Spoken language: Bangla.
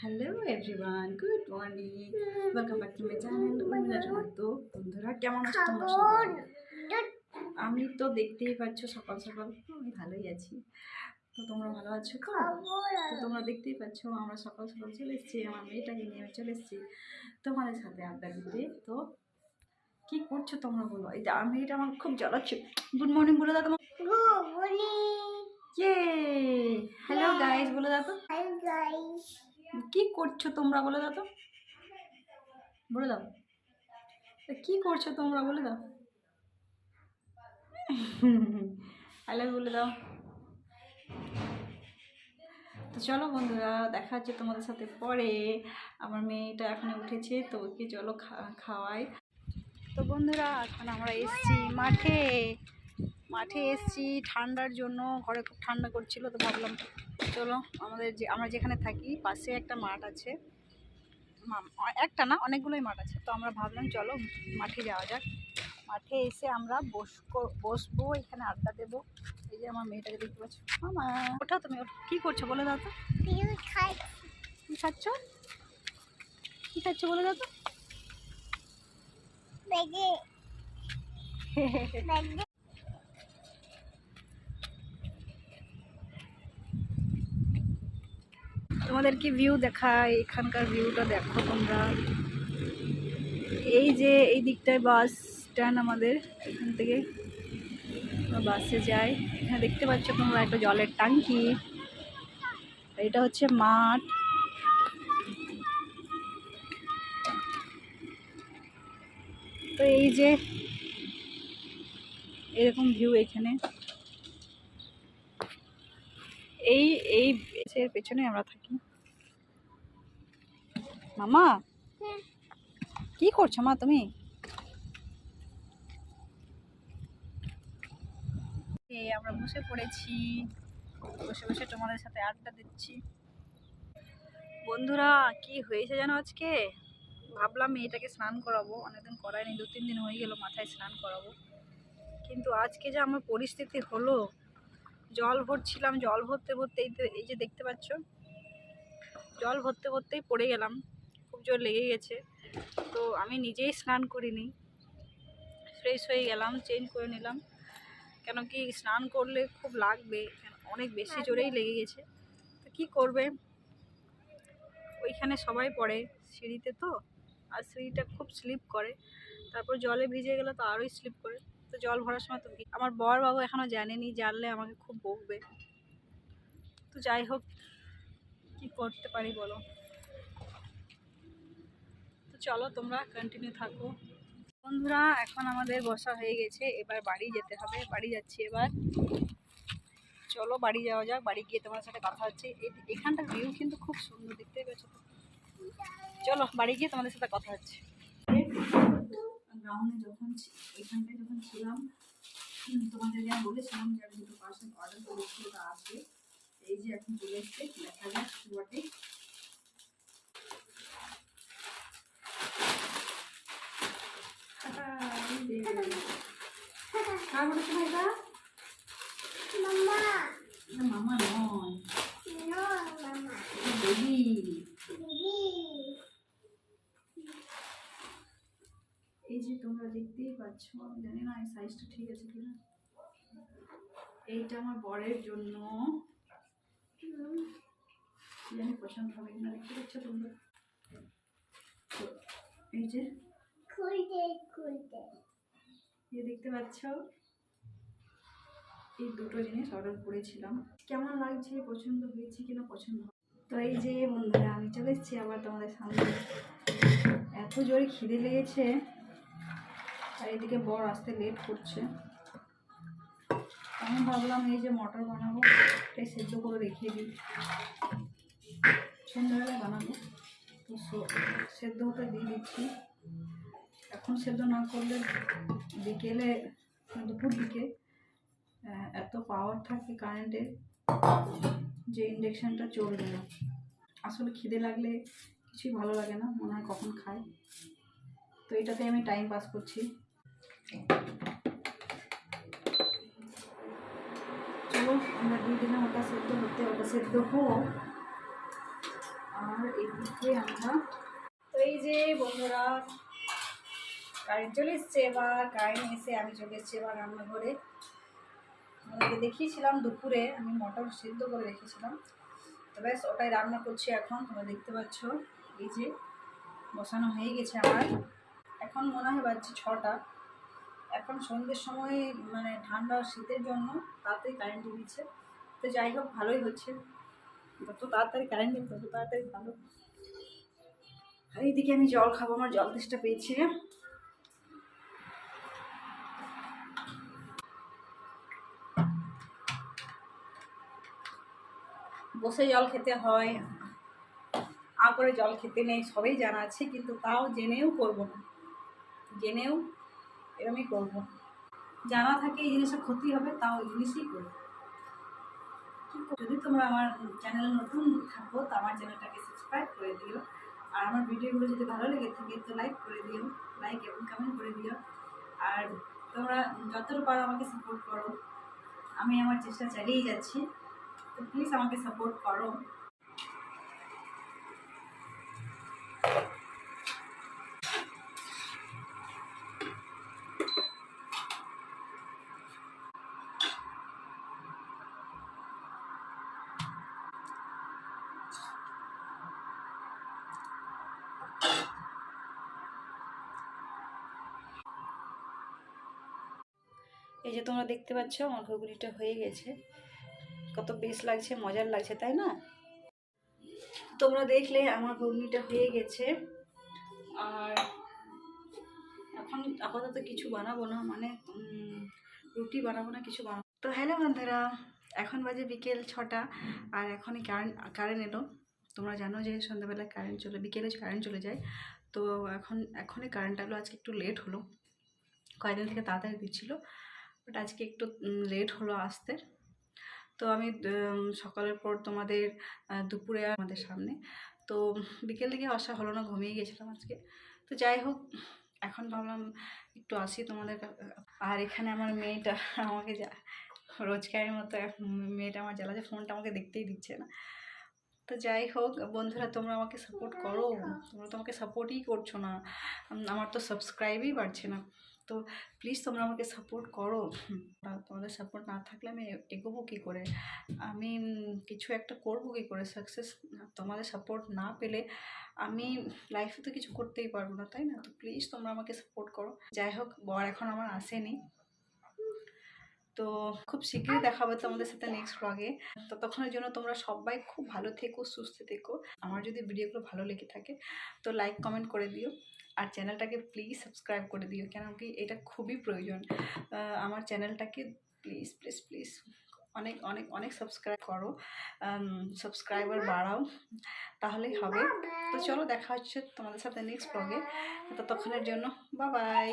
Hello everyone, good morning, welcome back to my channel. তো বন্ধুরা কেমন আছো তোমরা সবাই? আমি তো দেখতেই পাচ্ছ সকাল সকাল আমি ভালোই আছি। তো তোমরা ভালো আছো তো? তো তোমরা দেখতেই পাচ্ছ আমরা সকাল সকাল চলে এসেছি, আমার মেয়েটাকে নিয়ে আমি চলে এসেছি তোমাদের সাথে আড্ডা দিতে। তো কি করছো তোমরা বলো? এই যে আমার মেয়েটা আমার খুব জ্বালাচ্ছে। গুড মর্নিং বলে দাও তোমার। হ্যালো গাইস বলে দাও তো। কি করছো তোমরা বলে দাও তো, বলে দাও কি করছো তোমরা বলে দাও। হ্যালো বলে দাও। তো চলো বন্ধুরা, দেখা হচ্ছে তোমাদের সাথে পরে। আমার মেয়েটা এখন উঠেছে, তো ওকে চলো খাওয়াই। তো বন্ধুরা এখন আমরা এসছি মাঠে। মাঠে এসছি ঠান্ডার জন্য, ঘরে খুব ঠান্ডা করছিল, তো ভাবলাম চলো আমরা যেখানে থাকি পাশে একটা মাঠ আছে, একটা না অনেকগুলোই মাঠ আছে, তো আমরা ভাবলাম চলো মাঠে যাওয়া যাক। মাঠে এসে আমরা বসবো, এখানে আড্ডা দেবো। এই যে আমার মেয়েটাকে দেখতে পাচ্ছ। মামা ওঠা, তুমি কি করছো বলে দাও তো। কি খাচ্ছ, কি খাচ্ছ বলে দাও তো। তোমাদেরকে ভিউ দেখায়, এখানকার ভিউটা দেখো তোমরা। এই যে এই দিকটায় বাস স্ট্যান্ড আমাদের, এখান থেকে বাসে যাই। এখানে দেখতে পাচ্ছ তোমরা একটা জলের ট্যাঙ্কি, এটা হচ্ছে মাঠ। তো এই যে এরকম ভিউ এখানে, এই এই এর পেছনে আমরা থাকি। মামা কি করছো মা তুমি? আমরা বসে পড়েছি, বসে বসে তোমাদের সাথে আড্ডা দিচ্ছি। বন্ধুরা কি হয়েছে জানো, আজকে ভাবলাম মেয়েটাকে স্নান করাবো, অনেকদিন করাইনি, 2-3 দিন হয়ে গেল মাথায় স্নান করাবো, কিন্তু আজকে যে আমার পরিস্থিতি হলো, জল ভরছিলাম, জল ভরতে ভরতে এই যে দেখতে পাচ্ছ, জল ভরতে ভরতেই পড়ে গেলাম, খুব জোর লেগে গেছে। তো আমি নিজেই স্নান করিনি, ফ্রেশ হয়ে গেলাম, চেঞ্জ করে নিলাম, কেন কি স্নান করলে খুব লাগবে, অনেক বেশি জোরেই লেগে গেছে। তো কী করবে, ওইখানে সবাই পড়ে সিঁড়িতে, তো আর সিঁড়িটা খুব স্লিপ করে, তারপর জলে ভিজে গেলে তো আরোই স্লিপ করে। তো জল ভরার সময় তো আমার বর বাবু এখনও জানেনি, জানলে আমাকে খুব বকবে। তো যাই হোক, কি করতে পারি বলো। তো চলো তোমরা কন্টিনিউ থাকো। বন্ধুরা এখন আমাদের বসা হয়ে গেছে, এবার বাড়ি যেতে হবে, বাড়ি যাচ্ছি এবার। চলো বাড়ি যাওয়া যাক, বাড়ি গিয়ে তোমার সাথে কথা হচ্ছে। এখানটার ভিউ কিন্তু খুব সুন্দর, দেখতেই পেয়েছো তো। চলো বাড়ি গিয়ে তোমাদের সাথে কথা হচ্ছে। গ্রাউন্ডে যখন এখানটায় যখন ছিলাম, তোমাদের যা বলেছিলাম যে আমি 2 পার্সেন্ট অর্ডার করেছি, ওটা আসবে। এই যে এখন চলে এসছে, দেখা যাক বটে। কার বলেছো ভাইটা? মামা নয়, বেবি। এই যে তোমরা দেখতেই পাচ্ছ, আমি জানি না এই সাইজটা ঠিক আছে কিনা, এইটা আমার বরের জন্য, জানি পছন্দ হবে কিনা, দেখতে পাচ্ছ তোমরা। এই যে দেখতে পাচ্ছ, এই দুটো জিনিস অর্ডার করেছিলাম, কেমন লাগছে, পছন্দ হয়েছে কিনা, পছন্দ। তো এই যে বন্ধুরা আমি চলে এসেছি আবার তোমাদের সামনে। এত জোরে খিদে লেগেছে, আর এদিকে বর আসতে লেট করছে। আমি ভাবলাম এই যে মটর বানাবো, এটাই সেদ্ধ করে রেখে দিই, সন্ধ্যাবেলায় বানাবো। তো সেদ্ধ হতে দিয়ে দিচ্ছি, এখন সেদ্ধ না করলে বিকেলে, দুপুর দিকে এত পাওয়ার থাকে কারেন্টের যে ইন্ডাকশানটা চলবে না। আসলে খিদে লাগলে কিছুই ভালো লাগে না, মনে হয় কখন খাই। তো এটাতে আমি টাইম পাস করছি। চলো আমরা 2 দিনের ওটা সেদ্ধ হতে, ওটা সেদ্ধ হোক, আর এদিকে আমরা তো এই যে বন্ধুরা কারেন্ট চলে এসছে, এবার কারেন্ট এসে আমি চলে এসেছি এবার রান্নাঘরে। আমাদেরকে দেখিয়েছিলাম দুপুরে আমি মটর সিদ্ধ করে রেখেছিলাম, তো ব্যাস ওটাই রান্না করছি এখন। তোমরা দেখতে পাচ্ছ এই যে বসানো হয়ে গেছে আমার। এখন মনে হয় বাজছে 6টা। এখন সন্ধ্যের সময় মানে ঠান্ডা শীতের জন্য তাড়াতাড়ি কারেন্ট দিচ্ছে, তো যাই হোক ভালোই হচ্ছে, যত তাড়াতাড়ি কারেন্ট দিন তত তাড়াতাড়ি ভালো। আর এইদিকে আমি জল খাবো, আমার জল তেষ্টা পেয়েছে। বসে জল খেতে হয়, করে জল খেতে নেই, সবই জানা আছে, কিন্তু তাও জেনেও করবো না, জেনেও এরমই করবো। জানা থাকে এই জিনিসটা ক্ষতি হবে, তাও এই জিনিসই করবো। যদি তোমরা আমার চ্যানেলে নতুন থাকো তো আমার চ্যানেলটাকে সাবস্ক্রাইব করে দিও, আর আমার ভিডিওগুলো যদি ভালো লেগে থাকে তো লাইক করে দিও, লাইক এবং কমেন্ট করে দিও। আর তোমরা যতটা পারো আমাকে সাপোর্ট করো, আমি আমার চেষ্টা চালিয়ে যাচ্ছি, তো প্লিজ আমাকে সাপোর্ট করো। এই যে তোমরা দেখতে পাচ্ছ আমার ঘুগনিটা হয়ে গেছে, কত বেশ লাগছে, মজার লাগছে, তাই না? তোমরা দেখলে আমার ঘুগনিটা হয়ে গেছে। আর এখন আপাতত কিছু বানাবো না, মানে রুটি বানাবো না, কিছু বানাবো। তো হ্যালো বন্ধুরা, এখন বাজে বিকেল 6টা, আর এখনই কারেন্ট এলো। তোমরা জানো যে সন্ধ্যাবেলায় কারেন্ট চলে, বিকেলে কারেন্ট চলে যায়, তো এখনই কারেন্ট এলো। আজকে একটু লেট হলো, কয়েকদিন থেকে তাড়াতাড়ি দিচ্ছিলো, বাট আজকে একটু লেট হলো আসতে। তো আমি সকালের পর তোমাদের দুপুরে আমাদের সামনে, তো বিকেল দিকে আসা হলো না, ঘুমিয়ে গেছিলাম আজকে। তো যাই হোক, এখন ভাবলাম একটু আসি তোমাদের। আর এখানে আমার মেয়েটা আমাকে রোজকারের মতো মেয়েটা আমার জ্বালাচ্ছে, ফোনটা আমাকে দেখতেই দিচ্ছে না। তো যাই হোক বন্ধুরা, তোমরা আমাকে সাপোর্ট করো, তোমরা তো আমাকে সাপোর্টই করছো না, আমার তো সাবস্ক্রাইবই বাড়ছে না। তো প্লিজ তোমরা আমাকে সাপোর্ট করো, তোমাদের সাপোর্ট না থাকলে আমি এগোবো কী করে, আমি কিছু একটা করবো কী করে, সাকসেস তোমাদের সাপোর্ট না পেলে আমি লাইফে তো কিছু করতেই পারবো না, তাই না? তো প্লিজ তোমরা আমাকে সাপোর্ট করো। যাই হোক, বর এখন আমার আসেনি, তো খুব শীঘ্রই দেখা হবে তোমাদের সাথে নেক্সট ব্লগে। ততক্ষণের জন্য তোমরা সবাই খুব ভালো থেকো, সুস্থ থেকো। আমার যদি ভিডিওগুলো ভালো লেগে থাকে তো লাইক কমেন্ট করে দিও, আর চ্যানেলটাকে প্লিজ সাবস্ক্রাইব করে দিও, কেন কি এটা খুবই প্রয়োজন। আমার চ্যানেলটাকে প্লিজ প্লিজ প্লিজ অনেক অনেক অনেক সাবস্ক্রাইব করো, সাবস্ক্রাইবার বাড়াও, তাহলেই হবে। তো চলো দেখা হচ্ছে তোমাদের সাথে নেক্সট ব্লগে, ততক্ষণের জন্য বাই বাই।